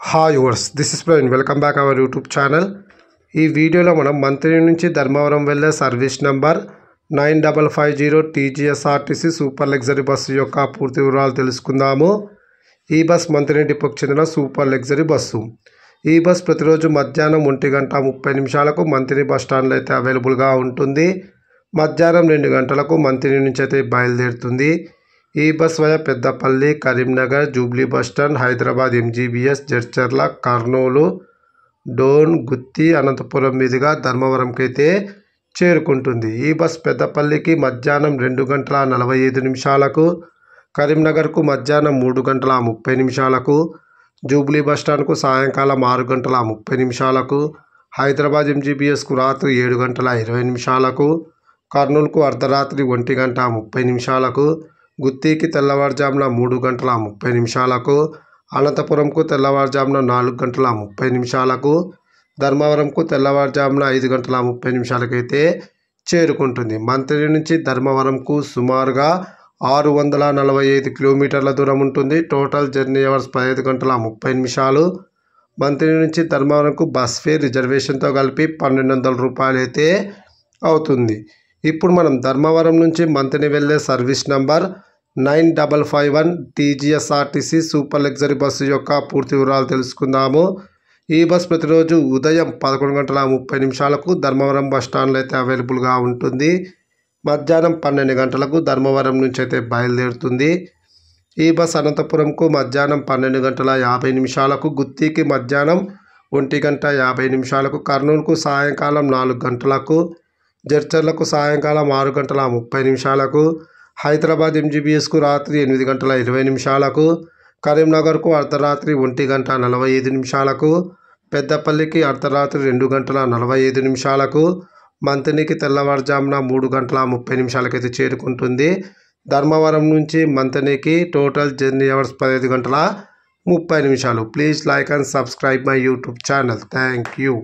Hi viewers this is Praveen welcome back our YouTube channel. ఈ వీడియోలో మనం మంత్రి నుంచి ధర్మవరం వెళ్ళే service number 9550 TGSRTC super luxury bus యొక్క పూర్తి వివరాలు తెలుసుకుందాము. ఈ బస్ మంత్రి డిపోకి చెందిన సూపర్ లగ్జరీ బస్సు. ఈ బస్ ప్రతిరోజు మధ్యాహ్నం 1:30 మంత్రి బస్ స్టాండ్లో అయితే అవైలబుల్గా ఉంటుంది. మధ్యాహ్నం 2 గంటలకు మంత్రి నుంచి అయితే బయలుదేరుతుంది. ఈ bus via Peddapalli, Karimnagar, Jubilee bus stand, Hyderabad MGBS, Jadcherla, Kurnool, Dhone, Gooty, Anantapur మీదుగా ధర్మవరంకి అయితే చేరుకుంటుంది. ఈ బస్ పెద్దపల్లికి మధ్యాహ్నం 2:45, కరీంనగర్కు మధ్యాహ్నం 3:30, జూబ్లీ బస్టాండ్కు సాయంకాలం 6:30, హైదరాబాద్ MGBSకు రాత్రి 7:20, కర్నూలుకు అర్ధరాత్రి 1:30, గుత్తికి తెల్లవారుజామున 3:30, అనంతపురంకు తెల్లవారుజామున 4:30, ధర్మవరంకు తెల్లవారుజామున 5:30 అయితే చేరుకుంటుంది. మంత్రి నుంచి ధర్మవరంకు సుమారుగా 645 కిలోమీటర్ల దూరం ఉంటుంది. Total journey hours 15:30. మంత్రి నుంచి ధర్మవరంకు బస్ ఫేర్ రిజర్వేషన్తో కలిపి 1200 రూపాయలు అయితే అవుతుంది. ఇప్పుడు మనం ధర్మవరం నుంచి మంత్రి వెళ్ళే service number 9551 TGSRTC super luxury bus యొక్క పూర్తి వివరాలు తెలుసుకుందాము. ఈ బస్ ప్రతిరోజు ఉదయం 11:30 ధర్మవరం బస్ స్టాండ్లో అయితే అవైలబుల్గా ఉంటుంది. మధ్యాహ్నం 12 గంటలకు ధర్మవరం నుంచి అయితే బయలుదేరుతుంది. ఈ బస్ అనంతపురంకు మధ్యాహ్నం 12:50, గుత్తికి మధ్యాహ్నం 1:50, కర్నూలుకు సాయంకాలం 4 గంటలకు, జడ్చర్లకు సాయంకాలం 6:30, హైదరాబాద్ MGBSకు రాత్రి 8:20, కరీంనగర్కు అర్ధరాత్రి 1:45, పెద్దపల్లికి అర్ధరాత్రి 2:45, మంత్రికి తెల్లవారుజామున 3:30 అయితే చేరుకుంటుంది. ధర్మవరం నుంచి మంత్రికి total journey hours 15:30. Please like and subscribe my YouTube channel. Thank you.